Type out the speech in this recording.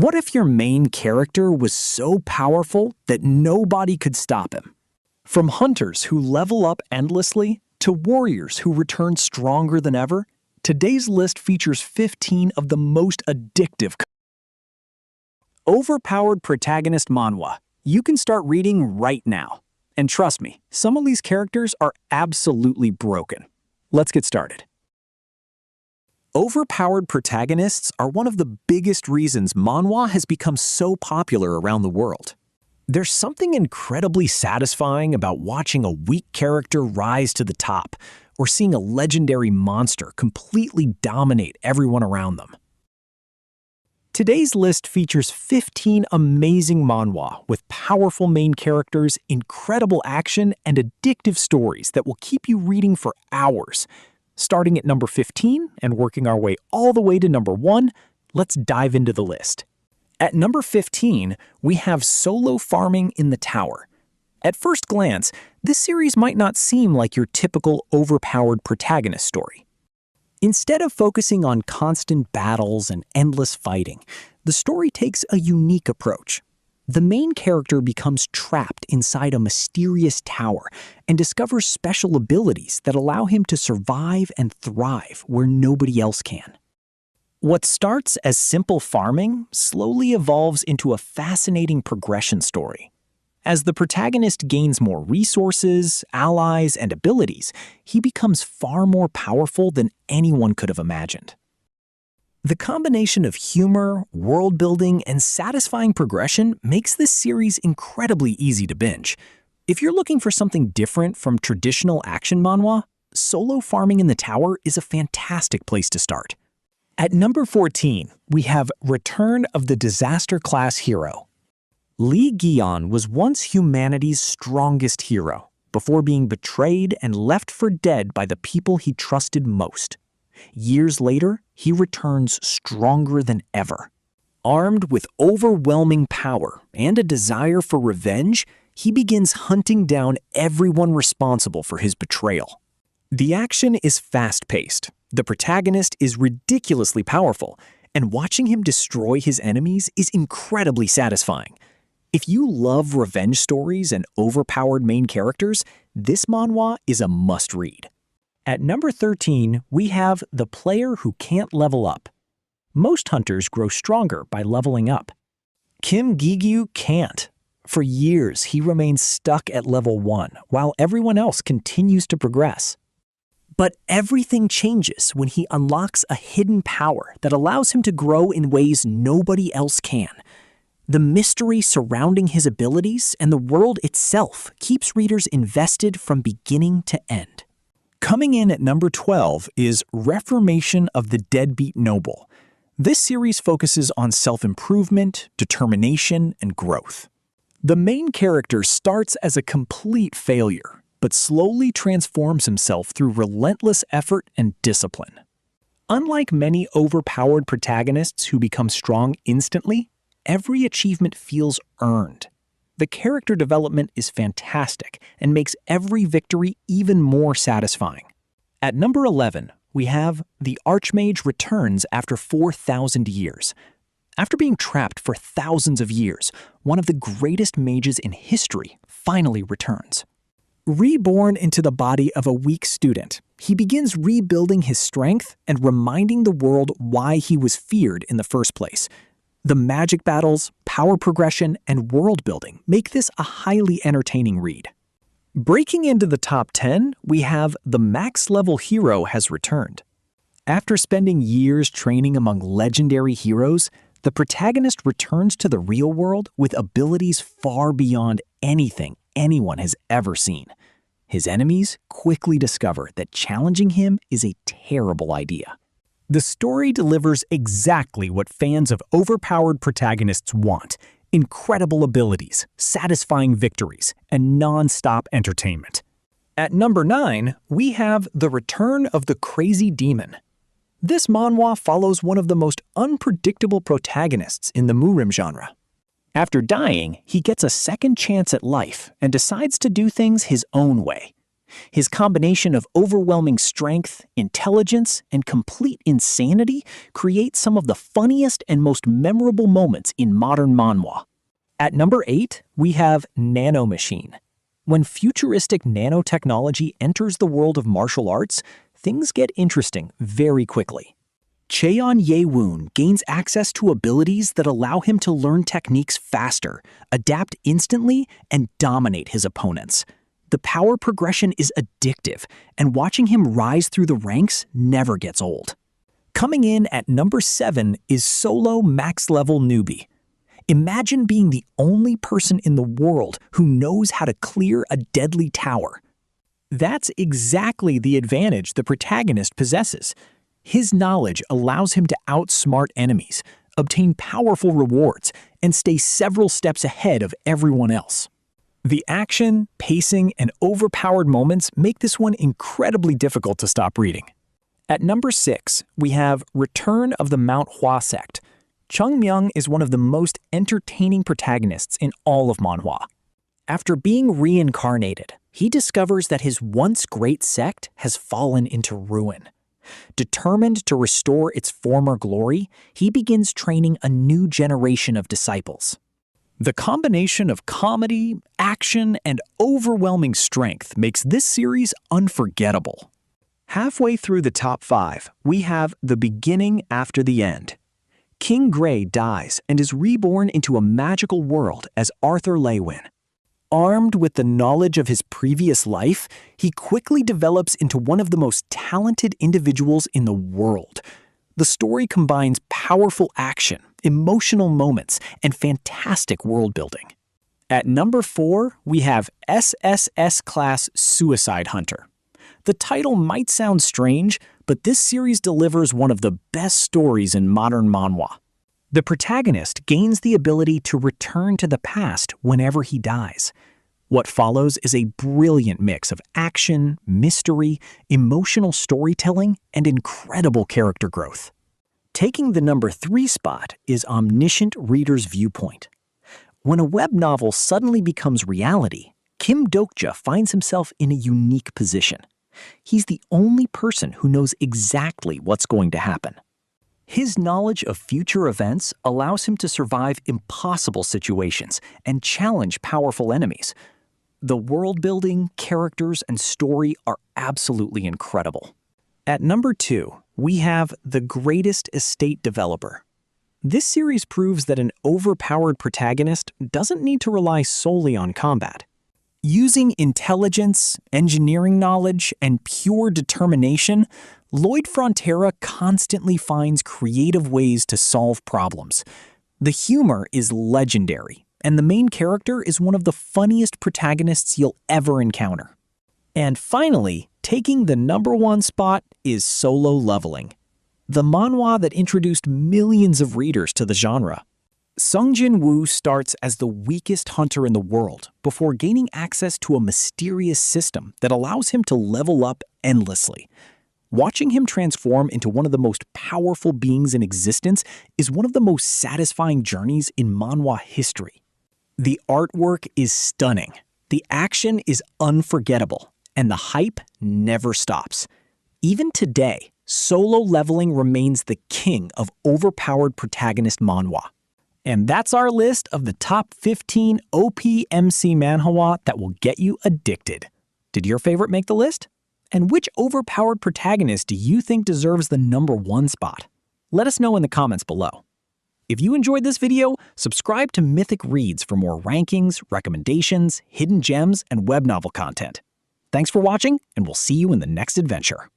What if your main character was so powerful that nobody could stop him? From hunters who level up endlessly to warriors who return stronger than ever, today's list features 15 of the most addictive. Overpowered protagonist manhwa. You can start reading right now. And trust me, some of these characters are absolutely broken. Let's get started. Overpowered protagonists are one of the biggest reasons manhwa has become so popular around the world. There's something incredibly satisfying about watching a weak character rise to the top, or seeing a legendary monster completely dominate everyone around them. Today's list features 15 amazing manhwa with powerful main characters, incredible action, and addictive stories that will keep you reading for hours. Starting at number 15 and working our way all the way to number 1, let's dive into the list. At number 15, we have Solo Farming in the Tower. At first glance, this series might not seem like your typical overpowered protagonist story. Instead of focusing on constant battles and endless fighting, the story takes a unique approach. The main character becomes trapped inside a mysterious tower and discovers special abilities that allow him to survive and thrive where nobody else can. What starts as simple farming slowly evolves into a fascinating progression story. As the protagonist gains more resources, allies, and abilities, he becomes far more powerful than anyone could have imagined. The combination of humor, world building, and satisfying progression makes this series incredibly easy to binge. If you're looking for something different from traditional action manhwa, Solo Farming in the Tower is a fantastic place to start. At number 14, we have Return of the Disaster Class Hero. Lee Gion was once humanity's strongest hero, before being betrayed and left for dead by the people he trusted most. Years later, he returns stronger than ever. Armed with overwhelming power and a desire for revenge, he begins hunting down everyone responsible for his betrayal. The action is fast-paced, the protagonist is ridiculously powerful, and watching him destroy his enemies is incredibly satisfying. If you love revenge stories and overpowered main characters, this manhwa is a must-read. At number 13, we have The Player Who Can't Level Up. Most hunters grow stronger by leveling up. Kim Gi-gyu can't. For years, he remains stuck at level 1, while everyone else continues to progress. But everything changes when he unlocks a hidden power that allows him to grow in ways nobody else can. The mystery surrounding his abilities and the world itself keeps readers invested from beginning to end. Coming in at number 12 is Reformation of the Deadbeat Noble. This series focuses on self-improvement, determination, and growth. The main character starts as a complete failure, but slowly transforms himself through relentless effort and discipline. Unlike many overpowered protagonists who become strong instantly, every achievement feels earned. The character development is fantastic and makes every victory even more satisfying. At number 11, we have The Archmage Returns After 4,000 Years. After being trapped for thousands of years, one of the greatest mages in history finally returns. Reborn into the body of a weak student, he begins rebuilding his strength and reminding the world why he was feared in the first place. The magic battles, power progression, and world building make this a highly entertaining read. Breaking into the top 10, we have The Max Level Hero Has Returned. After spending years training among legendary heroes, the protagonist returns to the real world with abilities far beyond anything anyone has ever seen. His enemies quickly discover that challenging him is a terrible idea. The story delivers exactly what fans of overpowered protagonists want: incredible abilities, satisfying victories, and non-stop entertainment. At number 9, we have The Return of the Crazy Demon. This manhwa follows one of the most unpredictable protagonists in the Murim genre. After dying, he gets a second chance at life and decides to do things his own way. His combination of overwhelming strength, intelligence, and complete insanity creates some of the funniest and most memorable moments in modern manhwa. At number 8, we have Nano Machine. When futuristic nanotechnology enters the world of martial arts, things get interesting very quickly. Cheon Ye-woon gains access to abilities that allow him to learn techniques faster, adapt instantly, and dominate his opponents. The power progression is addictive, and watching him rise through the ranks never gets old. Coming in at number 7 is Solo Max Level Newbie. Imagine being the only person in the world who knows how to clear a deadly tower. That's exactly the advantage the protagonist possesses. His knowledge allows him to outsmart enemies, obtain powerful rewards, and stay several steps ahead of everyone else. The action, pacing, and overpowered moments make this one incredibly difficult to stop reading. At number 6, we have Return of the Mount Hua Sect. Chung Myung is one of the most entertaining protagonists in all of manhwa. After being reincarnated, he discovers that his once great sect has fallen into ruin. Determined to restore its former glory, he begins training a new generation of disciples. The combination of comedy, action, and overwhelming strength makes this series unforgettable. Halfway through the top 5, we have The Beginning After the End. King Gray dies and is reborn into a magical world as Arthur Lewin. Armed with the knowledge of his previous life, he quickly develops into one of the most talented individuals in the world. The story combines powerful action, emotional moments, and fantastic world building. At number 4, we have SSS Class Suicide Hunter. The title might sound strange, but this series delivers one of the best stories in modern manhwa. The protagonist gains the ability to return to the past whenever he dies. What follows is a brilliant mix of action, mystery, emotional storytelling, and incredible character growth. Taking the number 3 spot is Omniscient Reader's Viewpoint. When a web novel suddenly becomes reality, Kim Dokja finds himself in a unique position. He's the only person who knows exactly what's going to happen. His knowledge of future events allows him to survive impossible situations and challenge powerful enemies. The world building, characters, and story are absolutely incredible. At number 2, we have The Greatest Estate Developer. This series proves that an overpowered protagonist doesn't need to rely solely on combat. Using intelligence, engineering knowledge, and pure determination, Lloyd Frontera constantly finds creative ways to solve problems. The humor is legendary, and the main character is one of the funniest protagonists you'll ever encounter. And finally, taking the number 1 spot is Solo Leveling, the manhwa that introduced millions of readers to the genre. Sung Jin-woo starts as the weakest hunter in the world before gaining access to a mysterious system that allows him to level up endlessly. Watching him transform into one of the most powerful beings in existence is one of the most satisfying journeys in manhwa history. The artwork is stunning, the action is unforgettable, and the hype never stops. Even today, Solo Leveling remains the king of overpowered protagonist manhwa. And that's our list of the top 15 OPMC manhwa that will get you addicted. Did your favorite make the list? And which overpowered protagonist do you think deserves the number 1 spot? Let us know in the comments below. If you enjoyed this video, subscribe to Mythic Reads for more rankings, recommendations, hidden gems, and web novel content. Thanks for watching, and we'll see you in the next adventure.